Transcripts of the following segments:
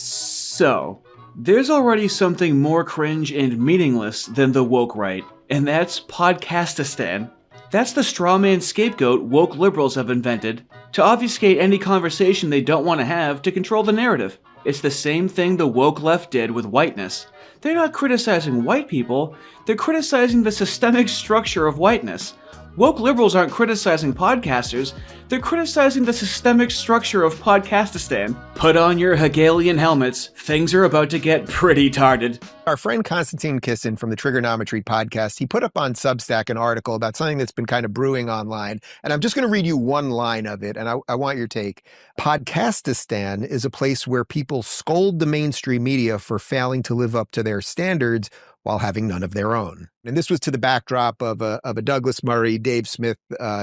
So, there's already something more cringe and meaningless than the woke right, and that's Podcastistan. That's the strawman scapegoat woke liberals have invented to obfuscate any conversation they don't want to have to control the narrative. It's the same thing the woke left did with whiteness. They're not criticizing white people, they're criticizing the systemic structure of whiteness. Woke liberals aren't criticizing podcasters, they're criticizing the systemic structure of Podcastistan. Put on your Hegelian helmets, things are about to get pretty tarded. Our friend Konstantin Kisin from the Triggernometry podcast, he put up on Substack an article about something that's been kind of brewing online. And I'm just going to read you one line of it, and I want your take. Podcastistan is a place where people scold the mainstream media for failing to live up to their standards while having none of their own. And this was to the backdrop of a Douglas Murray, Dave Smith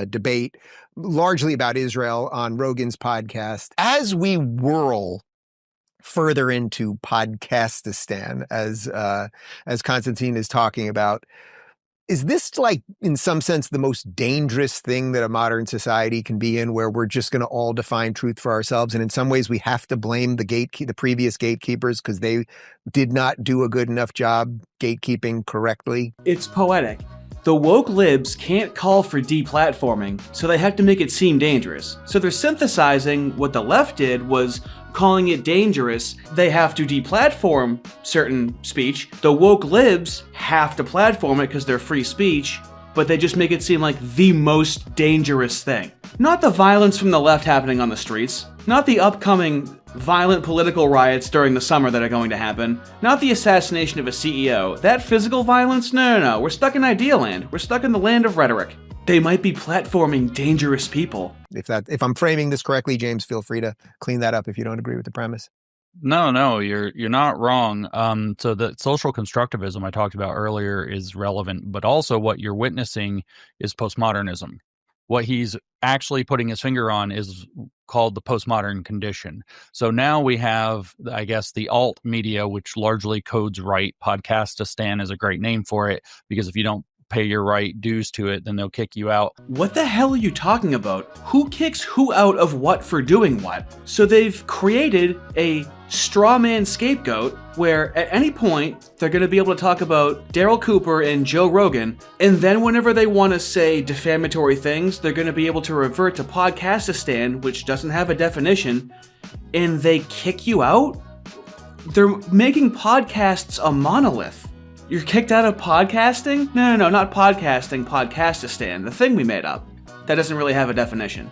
debate, largely about Israel on Rogan's podcast. As we whirl further into Podcastistan, as Konstantin is talking about, is this like, in some sense, the most dangerous thing that a modern society can be in, where we're just going to all define truth for ourselves? And in some ways, we have to blame the previous gatekeepers because they did not do a good enough job gatekeeping correctly? It's poetic. The woke libs can't call for deplatforming, so they have to make it seem dangerous. So they're synthesizing what the left did was calling it dangerous. They have to deplatform certain speech. The woke libs have to platform it because they're free speech, but they just make it seem like the most dangerous thing. Not the violence from the left happening on the streets, not the upcoming violent political riots during the summer that are going to happen, not the assassination of a CEO. That physical violence? No. We're stuck in idea land. We're stuck in the land of rhetoric. They might be platforming dangerous people. If I'm framing this correctly, James, feel free to clean that up if you don't agree with the premise. No, you're not wrong. So the social constructivism I talked about earlier is relevant, but also what you're witnessing is postmodernism. What he's actually putting his finger on is called the postmodern condition. So now we have, I guess, the alt media, which largely codes right. Podcastistan is a great name for it, because if you don't pay your right dues to it, then they'll kick you out. What the hell are you talking about? Who kicks who out of what for doing what? So they've created a straw man scapegoat where at any point they're going to be able to talk about Daryl Cooper and Joe Rogan, and then whenever they want to say defamatory things, they're going to be able to revert to Podcastistan, which doesn't have a definition, and they kick you out? They're making podcasts a monolith. You're kicked out of podcasting? No, not podcasting, Podcastistan, the thing we made up. That doesn't really have a definition.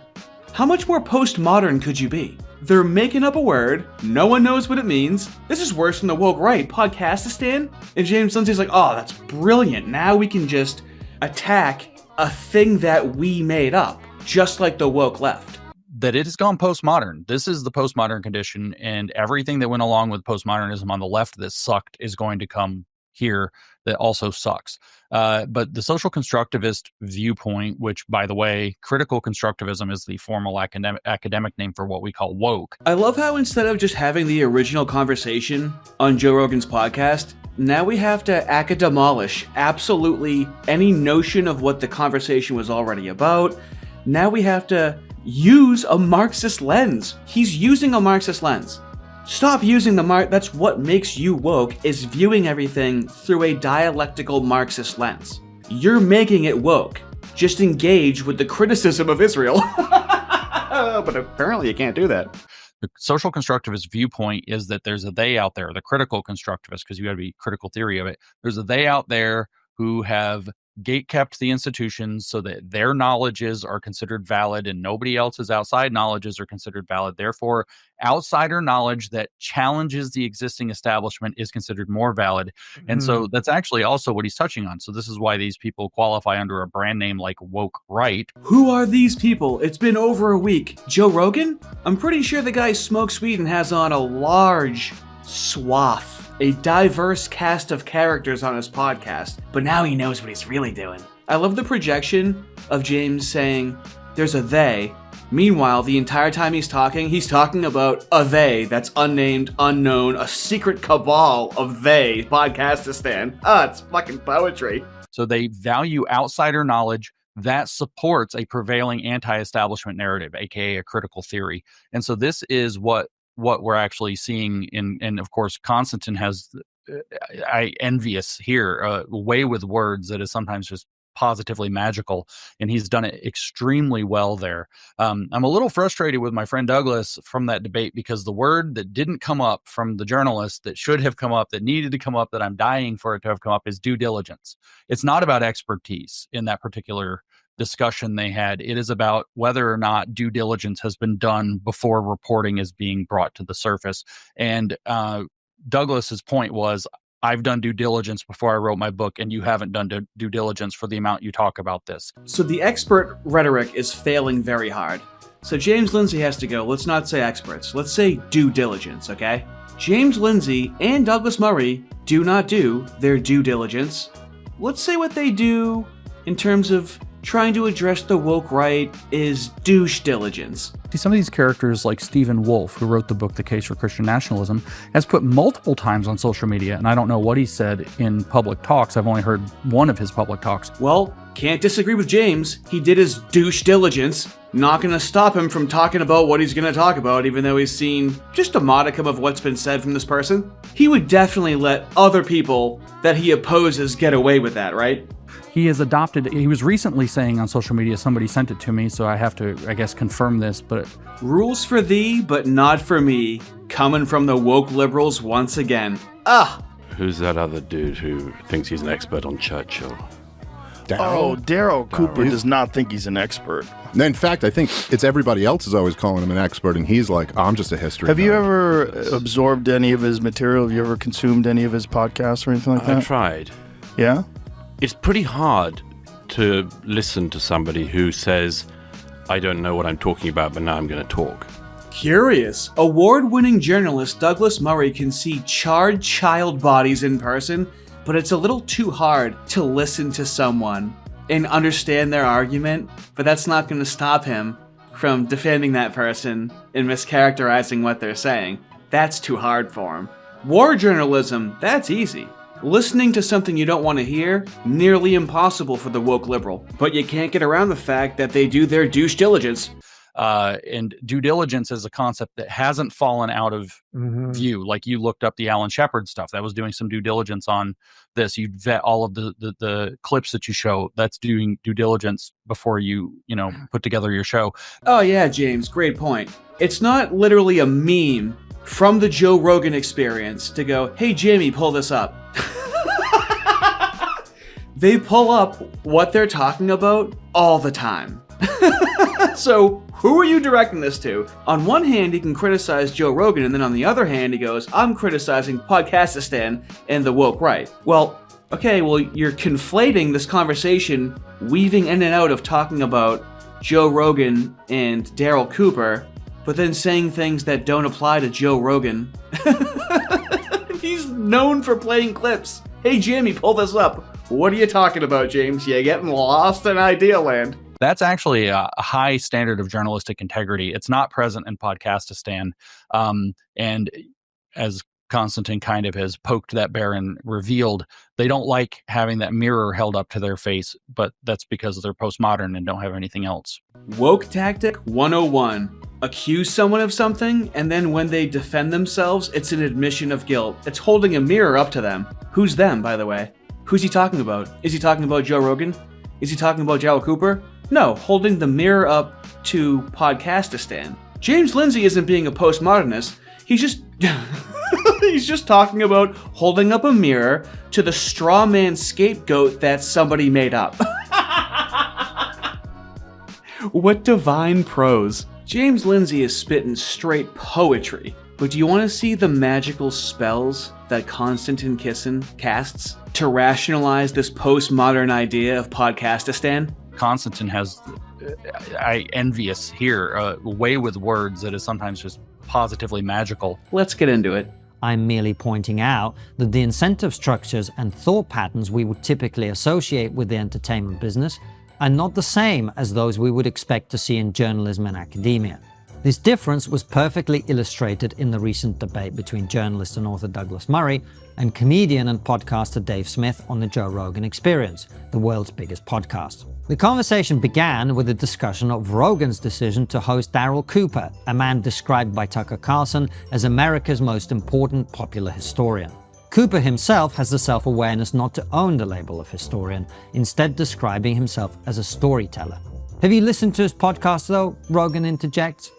How much more postmodern could you be? They're making up a word, no one knows what it means. This is worse than the woke right, Podcastistan. And James Lindsay's like, oh, that's brilliant. Now we can just attack a thing that we made up, just like the woke left. That it has gone postmodern. This is the postmodern condition, and everything that went along with postmodernism on the left that sucked is going to come here that also sucks. But the social constructivist viewpoint, which, by the way, critical constructivism is the formal academic name for what we call woke. I love how instead of just having the original conversation on Joe Rogan's podcast, now we have to academolish absolutely any notion of what the conversation was already about. Now we have to use a Marxist lens. He's using a Marxist lens. Stop using that's what makes you woke, is viewing everything through a dialectical Marxist lens. You're making it woke. Just engage with the criticism of Israel. But apparently you can't do that. The social constructivist viewpoint is that there's a they out there, the critical constructivist, because you got to be critical theory of it. There's a they out there who have gatekept the institutions so that their knowledges are considered valid and nobody else's outside knowledges are considered valid. Therefore, outsider knowledge that challenges the existing establishment is considered more valid. And so that's actually also what he's touching on. So this is why these people qualify under a brand name like woke right. Who are these people? It's been over a week. Joe Rogan? I'm pretty sure the guy smokes weed and has on a large swath, a diverse cast of characters on his podcast, but now he knows what he's really doing. I love the projection of James saying there's a they. Meanwhile, the entire time he's talking about a they that's unnamed, unknown, a secret cabal of they, Podcastistan. It's fucking poetry. So they value outsider knowledge that supports a prevailing anti-establishment narrative, aka a critical theory. And so this is what what we're actually seeing and of course, Konstantin has, I envious here, a way with words that is sometimes just positively magical, and he's done it extremely well there. I'm a little frustrated with my friend Douglas from that debate because the word that didn't come up from the journalist that should have come up, that needed to come up, that I'm dying for it to have come up, is due diligence. It's not about expertise in that particular discussion they had. It is about whether or not due diligence has been done before reporting is being brought to the surface. And Douglas's point was, I've done due diligence before I wrote my book, and you haven't done due diligence for the amount you talk about this. So the expert rhetoric is failing very hard. So James Lindsay has to go, let's not say experts, let's say due diligence, okay? James Lindsay and Douglas Murray do not do their due diligence. Let's say what they do in terms of trying to address the woke right is douche diligence. See, some of these characters, like Stephen Wolfe, who wrote the book The Case for Christian Nationalism, has put multiple times on social media, and I don't know what he said in public talks. I've only heard one of his public talks. Well, can't disagree with James. He did his douche diligence. Not gonna stop him from talking about what he's gonna talk about, even though he's seen just a modicum of what's been said from this person. He would definitely let other people that he opposes get away with that, right? He has adopted, he was recently saying on social media, somebody sent it to me, so I have to, I guess, confirm this, but... Rules for thee, but not for me, coming from the woke liberals once again. Who's that other dude who thinks he's an expert on Churchill? Daryl Cooper does not think he's an expert. In fact, I think it's everybody else is always calling him an expert, and he's like, I'm just a history Have nerd. you ever absorbed any of his material? Have you ever consumed any of his podcasts or anything like that? I tried. Yeah? It's pretty hard to listen to somebody who says, I don't know what I'm talking about, but now I'm going to talk. Curious. Award-winning journalist Douglas Murray can see charred child bodies in person, but it's a little too hard to listen to someone and understand their argument, but that's not going to stop him from defending that person and mischaracterizing what they're saying. That's too hard for him. War journalism, that's easy. Listening to something you don't want to hear, nearly impossible for the woke liberal. But you can't get around the fact that they do their douche diligence. And due diligence is a concept that hasn't fallen out of view. Like you looked up the Alan Shepard stuff. That was doing some due diligence on this. You vet all of the clips that you show. That's doing due diligence before you put together your show. Oh yeah, James, great point. It's not literally a meme from the Joe Rogan experience to go, hey Jamie, pull this up. They pull up what they're talking about all the time. So who are you directing this to? On one hand, he can criticize Joe Rogan, and then on the other hand, he goes, I'm criticizing Podcastistan and the woke right. Well, okay, you're conflating this conversation, weaving in and out of talking about Joe Rogan and Daryl Cooper, but then saying things that don't apply to Joe Rogan. He's known for playing clips. Hey, Jimmy, pull this up. What are you talking about, James? You getting lost in idea land. That's actually a high standard of journalistic integrity. It's not present in Podcastistan. And as Konstantin kind of has poked that bear and revealed, they don't like having that mirror held up to their face, but that's because they're postmodern and don't have anything else. Woke tactic 101. Accuse someone of something, and then when they defend themselves, it's an admission of guilt. It's holding a mirror up to them. Who's them, by the way? Who's he talking about? Is he talking about Joe Rogan? Is he talking about Daryl Cooper? No, holding the mirror up to Podcastistan. James Lindsay isn't being a postmodernist. He's just he's just talking about holding up a mirror to the straw man scapegoat that somebody made up. What divine prose. James Lindsay is spitting straight poetry. But do you want to see the magical spells that Konstantin Kisin casts to rationalize this postmodern idea of Podcastistan? Konstantin has, I envious here, a way with words that is sometimes just positively magical. Let's get into it. I'm merely pointing out that the incentive structures and thought patterns we would typically associate with the entertainment business are not the same as those we would expect to see in journalism and academia. This difference was perfectly illustrated in the recent debate between journalist and author Douglas Murray and comedian and podcaster Dave Smith on the Joe Rogan Experience, the world's biggest podcast. The conversation began with a discussion of Rogan's decision to host Daryl Cooper, a man described by Tucker Carlson as America's most important popular historian. Cooper himself has the self-awareness not to own the label of historian, instead describing himself as a storyteller. Have you listened to his podcast though? Rogan interjects.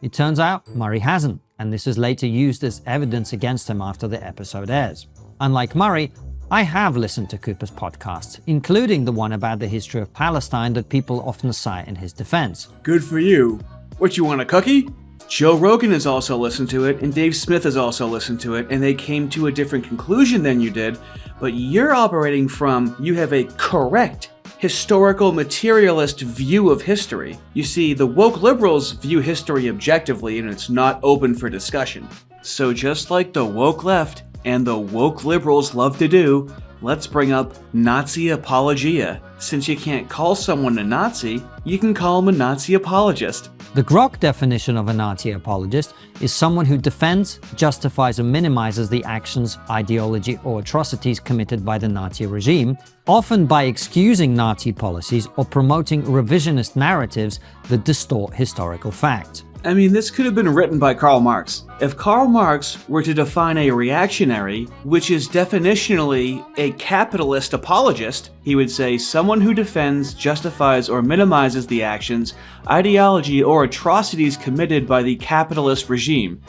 It turns out Murray hasn't, and this is later used as evidence against him after the episode airs. Unlike Murray, I have listened to Cooper's podcasts, including the one about the history of Palestine that people often cite in his defense. Good for you. What, you want a cookie? Joe Rogan has also listened to it, and Dave Smith has also listened to it, and they came to a different conclusion than you did, but you're operating from, you have a correct historical materialist view of history. You see, the woke liberals view history objectively, and it's not open for discussion. So just like the woke left and the woke liberals love to do, let's bring up Nazi apologia. Since you can't call someone a Nazi, you can call him a Nazi apologist. The Grok definition of a Nazi apologist is someone who defends, justifies, and minimizes the actions, ideology, or atrocities committed by the Nazi regime, often by excusing Nazi policies or promoting revisionist narratives that distort historical facts. I mean, this could have been written by Karl Marx. If Karl Marx were to define a reactionary, which is definitionally a capitalist apologist, he would say someone who defends, justifies, or minimizes the actions, ideology, or atrocities committed by the capitalist regime,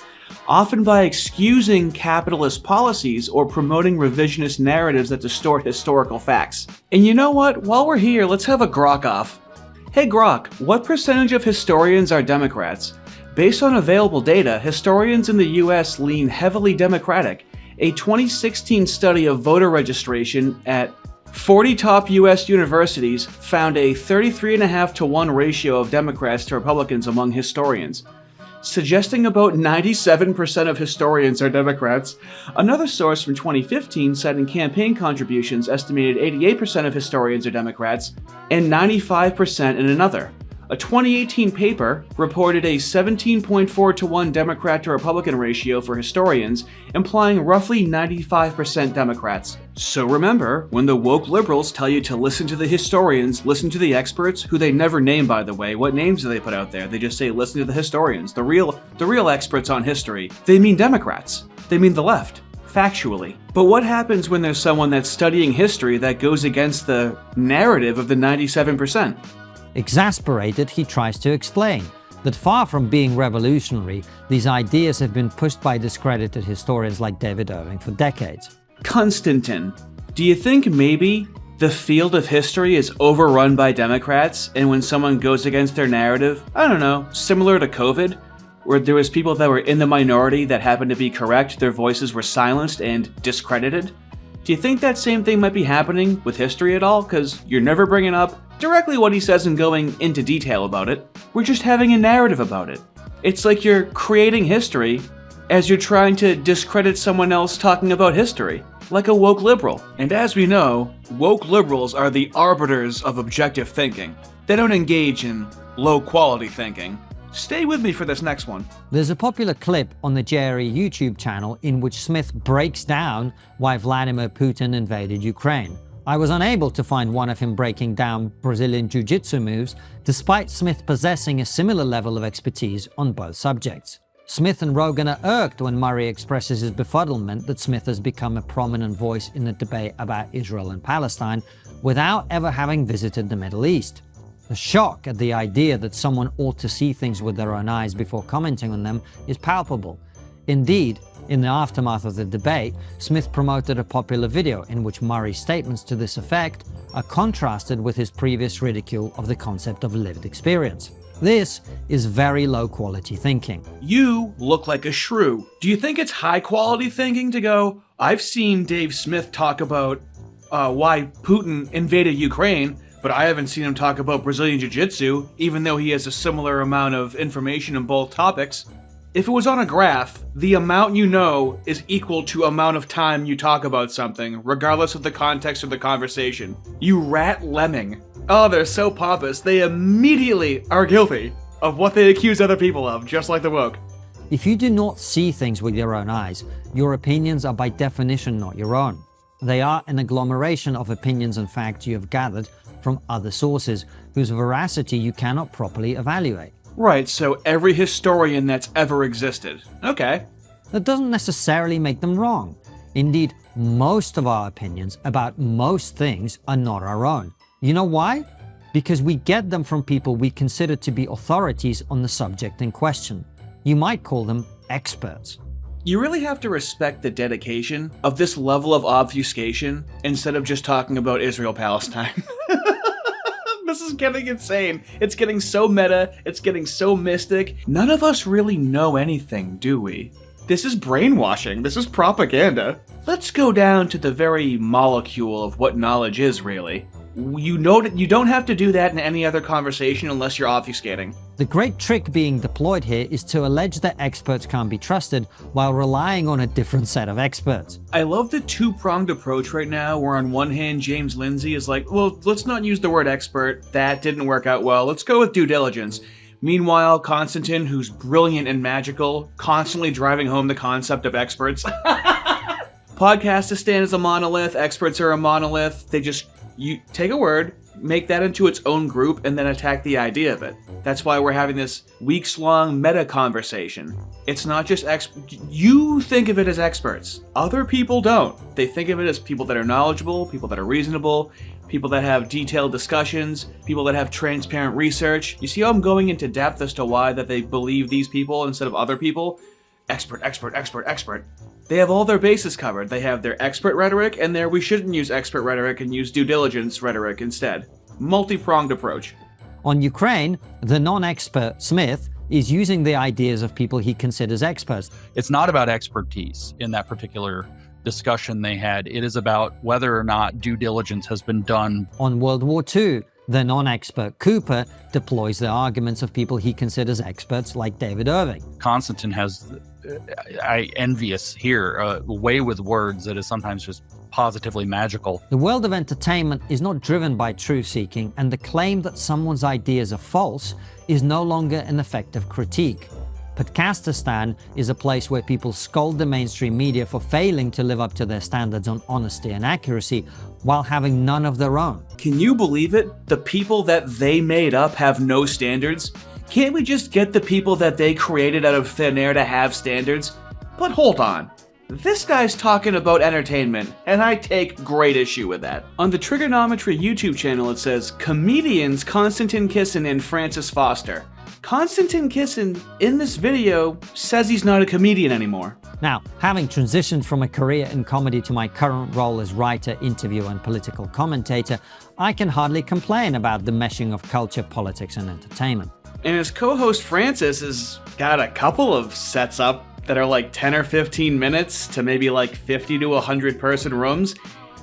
often by excusing capitalist policies or promoting revisionist narratives that distort historical facts. And you know what? While we're here, let's have a Grok off. Hey Grok, what percentage of historians are Democrats? Based on available data, historians in the US lean heavily Democratic. A 2016 study of voter registration at 40 top US universities found a 33.5 to 1 ratio of Democrats to Republicans among historians, suggesting about 97% of historians are Democrats. Another source from 2015 citing campaign contributions estimated 88% of historians are Democrats and 95% in another. A 2018 paper reported a 17.4 to 1 Democrat to Republican ratio for historians, implying roughly 95% Democrats. So remember, when the woke liberals tell you to listen to the historians, listen to the experts, who they never name by the way, what names do they put out there? They just say listen to the historians, the real experts on history. They mean Democrats. They mean the left. Factually. But what happens when there's someone that's studying history that goes against the narrative of the 97%? Exasperated, he tries to explain that far from being revolutionary, these ideas have been pushed by discredited historians like David Irving for decades. Konstantin, do you think maybe the field of history is overrun by Democrats, and when someone goes against their narrative, I don't know, similar to COVID, where there was people that were in the minority that happened to be correct, their voices were silenced and discredited? Do you think that same thing might be happening with history at all? Because you're never bringing up directly what he says and going into detail about it. We're just having a narrative about it. It's like you're creating history as you're trying to discredit someone else talking about history, like a woke liberal. And as we know, woke liberals are the arbiters of objective thinking. They don't engage in low-quality thinking. Stay with me for this next one. There's a popular clip on the Jerry YouTube channel in which Smith breaks down why Vladimir Putin invaded Ukraine. I was unable to find one of him breaking down Brazilian jiu-jitsu moves, despite Smith possessing a similar level of expertise on both subjects. Smith and Rogan are irked when Murray expresses his befuddlement that Smith has become a prominent voice in the debate about Israel and Palestine without ever having visited the Middle East. The shock at the idea that someone ought to see things with their own eyes before commenting on them is palpable. Indeed, in the aftermath of the debate, Smith promoted a popular video in which Murray's statements to this effect are contrasted with his previous ridicule of the concept of lived experience. This is very low-quality thinking. You look like a shrew. Do you think it's high-quality thinking to go, I've seen Dave Smith talk about why Putin invaded Ukraine, but I haven't seen him talk about Brazilian Jiu-Jitsu, even though he has a similar amount of information in both topics. If it was on a graph, the amount you know is equal to amount of time you talk about something, regardless of the context of the conversation. You rat lemming. Oh, they're so pompous, they immediately are guilty. of what they accuse other people of, just like the woke. If you do not see things with your own eyes, your opinions are by definition not your own. They are an agglomeration of opinions and facts you have gathered from other sources whose veracity you cannot properly evaluate. Right, so every historian that's ever existed. Okay. That doesn't necessarily make them wrong. Indeed, most of our opinions about most things are not our own. You know why? Because we get them from people we consider to be authorities on the subject in question. You might call them experts. You really have to respect the dedication of this level of obfuscation instead of just talking about Israel-Palestine. This is getting insane. It's getting so meta. It's getting so mystic. None of us really know anything, do we? This is brainwashing. This is propaganda. Let's go down to the very molecule of what knowledge is, really. You know that you don't have to do that in any other conversation unless you're obfuscating. The great trick being deployed here is to allege that experts can't be trusted while relying on a different set of experts. I love the two-pronged approach right now, where on one hand, James Lindsay is like, well, let's not use the word expert. That didn't work out well. Let's go with due diligence. Meanwhile, Konstantin, who's brilliant and magical, constantly driving home the concept of experts. Podcastistan is a monolith. Experts are a monolith. You take a word, make that into its own group, and then attack the idea of it. That's why we're having this weeks-long meta conversation. It's not just you think of it as experts. Other people don't. They think of it as people that are knowledgeable, people that are reasonable, people that have detailed discussions, people that have transparent research. You see how I'm going into depth as to why that they believe these people instead of other people? Expert, expert, expert, expert. They have all their bases covered. They have their expert rhetoric and their we shouldn't use expert rhetoric and use due diligence rhetoric instead. Multi-pronged approach. On Ukraine, the non-expert Smith is using the ideas of people he considers experts. It's not about expertise in that particular discussion they had. It is about whether or not due diligence has been done. On World War II, the non-expert Cooper deploys the arguments of people he considers experts like David Irving. Konstantin has, I envious here, a way with words that is sometimes just positively magical. The world of entertainment is not driven by truth-seeking, and the claim that someone's ideas are false is no longer an effective critique. Podcastistan is a place where people scold the mainstream media for failing to live up to their standards on honesty and accuracy while having none of their own. Can you believe it? The people that they made up have no standards? Can't we just get the people that they created out of thin air to have standards? But hold on. This guy's talking about entertainment, and I take great issue with that. On the Triggernometry YouTube channel, it says, comedians Konstantin Kisin and Francis Foster. Konstantin Kisin, in this video, says he's not a comedian anymore. Now, having transitioned from a career in comedy to my current role as writer, interviewer, and political commentator, I can hardly complain about the meshing of culture, politics, and entertainment. And his co-host Francis has got a couple of sets up that are like 10 or 15 minutes to maybe like 50 to 100 person rooms.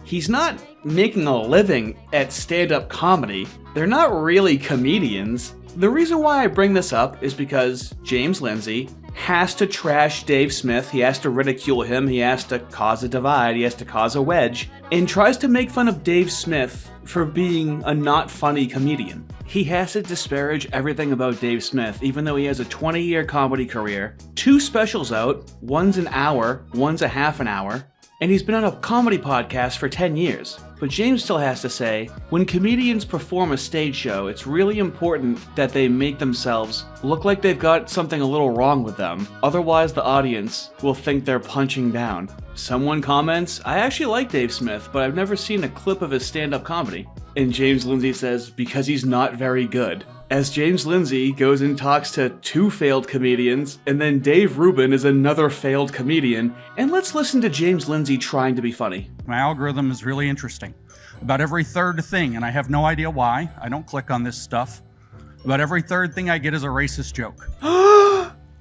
He's not making a living at stand-up comedy. They're not really comedians. The reason why I bring this up is because James Lindsay has to trash Dave Smith, he has to ridicule him, he has to cause a divide, he has to cause a wedge, and tries to make fun of Dave Smith for being a not funny comedian. He has to disparage everything about Dave Smith, even though he has a 20-year comedy career, 2 specials out, one's an hour, one's a half an hour, and he's been on a comedy podcast for 10 years. But James still has to say, when comedians perform a stage show, it's really important that they make themselves look like they've got something a little wrong with them. Otherwise, the audience will think they're punching down. Someone comments, I actually like Dave Smith, but I've never seen a clip of his stand-up comedy. And James Lindsay says, because he's not very good. As James Lindsay goes and talks to 2 failed comedians, and then Dave Rubin is another failed comedian, and let's listen to James Lindsay trying to be funny. My algorithm is really interesting. About every third thing, and I have no idea why, I don't click on this stuff, about every third thing I get is a racist joke.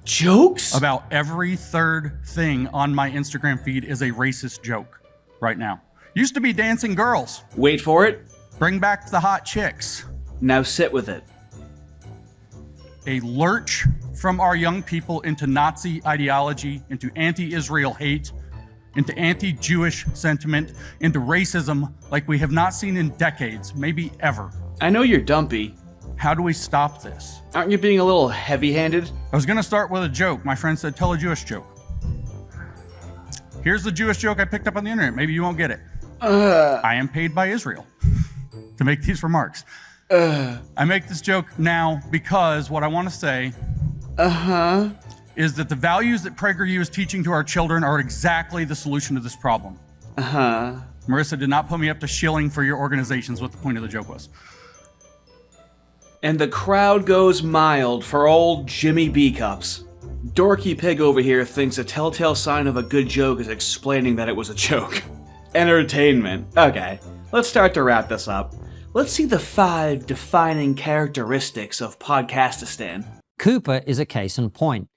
Jokes? About every third thing on my Instagram feed is a racist joke right now. Used to be dancing girls. Wait for it. Bring back the hot chicks. Now sit with it. A lurch from our young people into Nazi ideology, into anti-Israel hate, into anti-Jewish sentiment, into racism like we have not seen in decades, maybe ever. I know you're dumpy. How do we stop this? Aren't you being a little heavy-handed? I was going to start with a joke. My friend said, tell a Jewish joke. Here's the Jewish joke I picked up on the internet. Maybe you won't get it. I am paid by Israel to make these remarks. I make this joke now because what I want to say is that the values that PragerU is teaching to our children are exactly the solution to this problem. Marissa did not put me up to shilling for your organizations, what the point of the joke was. And the crowd goes mild for old Jimmy B-Cups. Dorky Pig over here thinks a telltale sign of a good joke is explaining that it was a joke. Entertainment. Okay, let's start to wrap this up. Let's see the 5 defining characteristics of Podcastistan. Cooper is a case in point.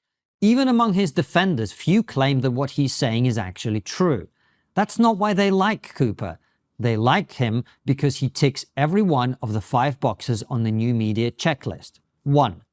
Even among his defenders, few claim that what he's saying is actually true. That's not why they like Cooper. They like him because he ticks every one of the 5 boxes on the new media checklist. 1.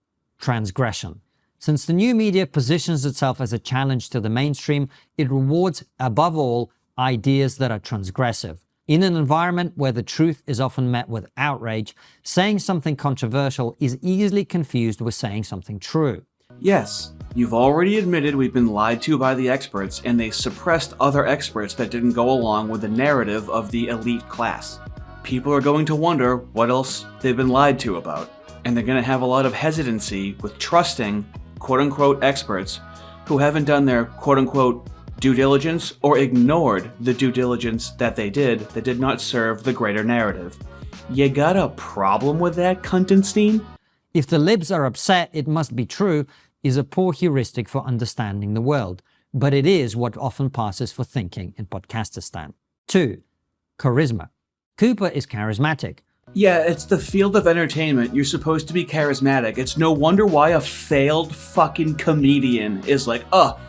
Transgression. Since the new media positions itself as a challenge to the mainstream, it rewards, above all, ideas that are transgressive. In an environment where the truth is often met with outrage, saying something controversial is easily confused with saying something true. Yes, you've already admitted we've been lied to by the experts, and they suppressed other experts that didn't go along with the narrative of the elite class. People are going to wonder what else they've been lied to about, and they're going to have a lot of hesitancy with trusting quote-unquote experts who haven't done their quote-unquote due diligence or ignored the due diligence that did not serve the greater narrative. You got a problem with that, Konstantin? If the libs are upset it must be true is a poor heuristic for understanding the world, but it is what often passes for thinking in Podcastistan. 2. Charisma. Cooper is charismatic. Yeah, it's the field of entertainment. You're supposed to be charismatic. It's no wonder why a failed fucking comedian is like,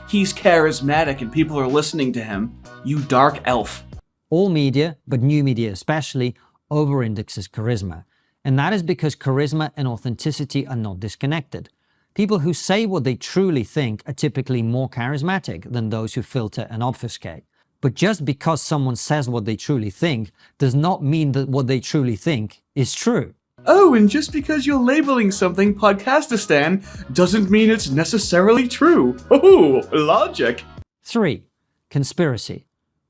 he's charismatic and people are listening to him. You dark elf. All media, but new media especially, over-indexes charisma. And that is because charisma and authenticity are not disconnected. People who say what they truly think are typically more charismatic than those who filter and obfuscate. But just because someone says what they truly think does not mean that what they truly think is true. Oh, and just because you're labeling something Podcastistan doesn't mean it's necessarily true. Oh, logic. 3. Conspiracy.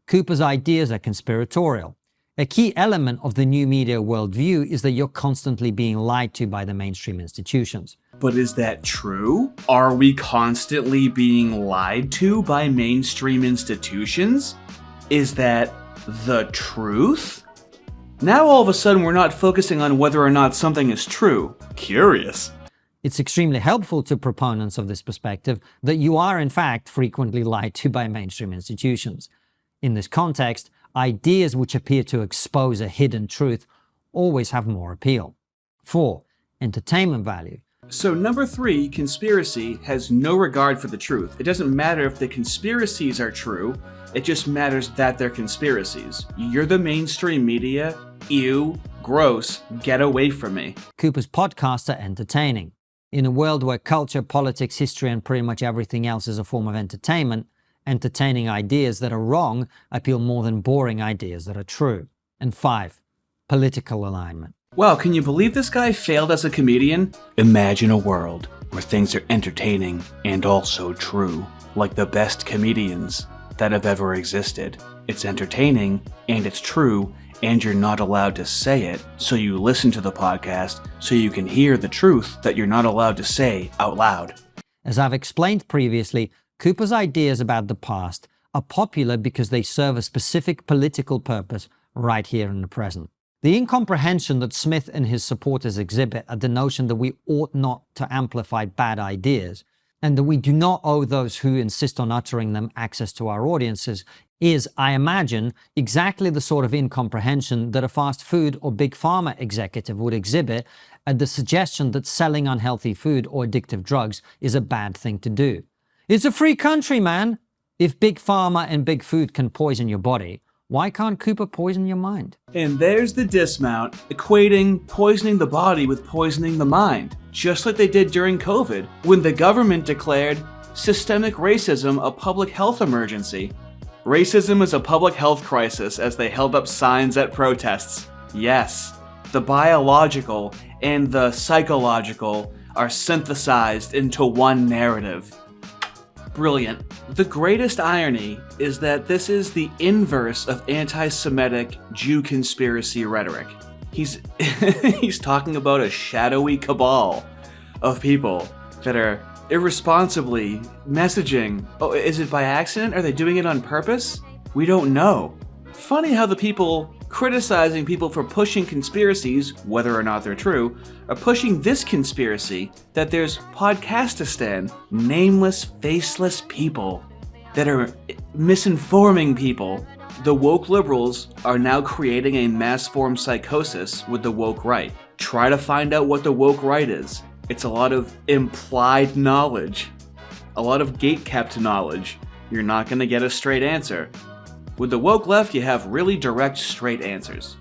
Cooper's ideas are conspiratorial. A key element of the new media worldview is that you're constantly being lied to by the mainstream institutions. But is that true? Are we constantly being lied to by mainstream institutions? Is that the truth? Now all of a sudden we're not focusing on whether or not something is true. Curious. It's extremely helpful to proponents of this perspective that you are in fact frequently lied to by mainstream institutions. In this context, ideas which appear to expose a hidden truth always have more appeal. 4. Entertainment value. So number 3, conspiracy, has no regard for the truth. It doesn't matter if the conspiracies are true, it just matters that they're conspiracies. You're the mainstream media. Ew, gross, get away from me. Cooper's podcasts are entertaining. In a world where culture, politics, history, and pretty much everything else is a form of entertainment, entertaining ideas that are wrong appeal more than boring ideas that are true. And 5. Political alignment. Wow, can you believe this guy failed as a comedian? Imagine a world where things are entertaining and also true, like the best comedians that have ever existed. It's entertaining and it's true, and you're not allowed to say it, so you listen to the podcast so you can hear the truth that you're not allowed to say out loud. As I've explained previously, Cooper's ideas about the past are popular because they serve a specific political purpose right here in the present. The incomprehension that Smith and his supporters exhibit at the notion that we ought not to amplify bad ideas, and that we do not owe those who insist on uttering them access to our audiences, is, I imagine, exactly the sort of incomprehension that a fast food or big pharma executive would exhibit at the suggestion that selling unhealthy food or addictive drugs is a bad thing to do. It's a free country, man! If big pharma and big food can poison your body, why can't Cooper poison your mind? And there's the dismount, equating poisoning the body with poisoning the mind, just like they did during COVID, when the government declared systemic racism a public health emergency. Racism is a public health crisis as they held up signs at protests. Yes, The biological and the psychological are synthesized into one narrative. Brilliant. The greatest irony is that this is the inverse of anti-Semitic Jew conspiracy rhetoric. He's talking about a shadowy cabal of people that are irresponsibly messaging. Oh, is it by accident? Are they doing it on purpose? We don't know. Funny how the people criticizing people for pushing conspiracies, whether or not they're true, are pushing this conspiracy that there's Podcastistan, nameless, faceless people that are misinforming people. The woke liberals are now creating a mass-form psychosis with the woke right. Try to find out what the woke right is. It's a lot of implied knowledge, a lot of gate-kept knowledge. You're not going to get a straight answer. With the woke left, you have really direct, straight answers.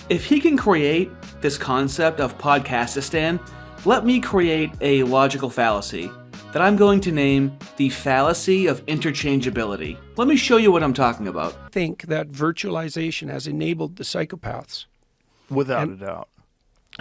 If he can create this concept of Podcastistan, let me create a logical fallacy that I'm going to name the fallacy of interchangeability. Let me show you what I'm talking about. I think that virtualization has enabled the psychopaths. Without a doubt.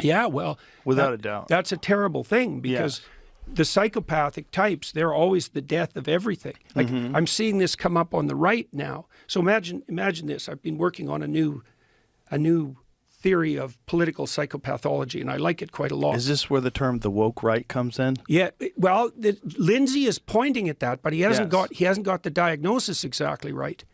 Yeah, well, Without a doubt. That's a terrible thing because the psychopathic types, they're always the death of everything. Like I'm seeing this come up on the right now. So imagine this. I've been working on a new theory of political psychopathology, and I like it quite a lot. Is this where the term the woke right comes in? Yeah, well, Lindsay is pointing at that, but he hasn't got the diagnosis exactly right.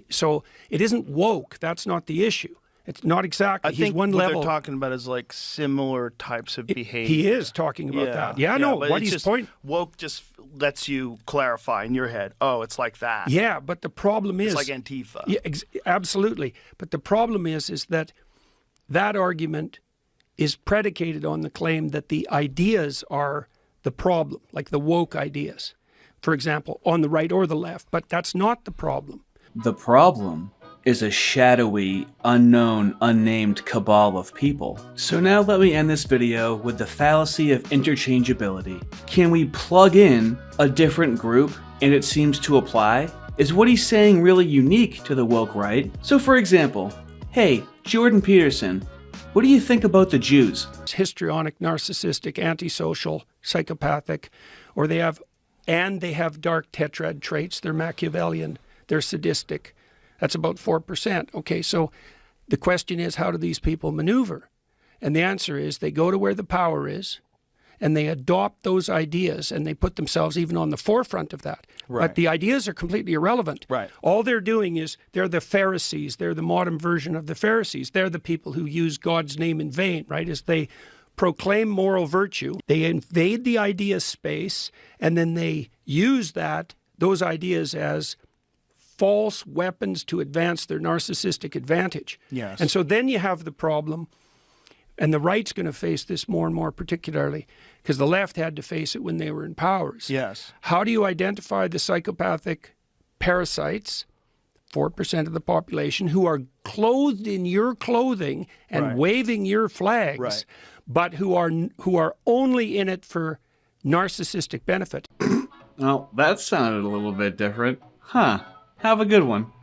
So it isn't woke. That's not the issue. It's not exactly. I think He's one what level. they're talking about is like similar types of behavior. He is talking about that. Yeah, no. But What it's he's just, woke just lets you clarify in your head. Oh, it's like that. Yeah, but the problem is It's like Antifa. Yeah, absolutely. But the problem is that argument is predicated on the claim that the ideas are the problem, like the woke ideas, for example, on the right or the left. But that's not the problem. The problem is a shadowy, unknown, unnamed cabal of people. So now let me end this video with the fallacy of interchangeability. Can we plug in a different group and it seems to apply? Is what he's saying really unique to the woke right? So for example, hey, Jordan Peterson, what do you think about the Jews? It's histrionic, narcissistic, antisocial, psychopathic, or they have dark tetrad traits. They're Machiavellian, they're sadistic. That's about 4%. Okay, so the question is, how do these people maneuver? And the answer is they go to where the power is and they adopt those ideas and they put themselves even on the forefront of that. Right. But the ideas are completely irrelevant. Right. All they're doing is they're the Pharisees. They're the modern version of the Pharisees. They're the people who use God's name in vain, right? As they proclaim moral virtue, they invade the idea space and then they use those ideas as false weapons to advance their narcissistic advantage. Yes. And so then you have the problem, and the right's going to face this more and more particularly, because the left had to face it when they were in powers. Yes. How do you identify the psychopathic parasites, 4% of the population, who are clothed in your clothing and waving your flags, but who are only in it for narcissistic benefit? Well, that sounded a little bit different. Huh. Have a good one.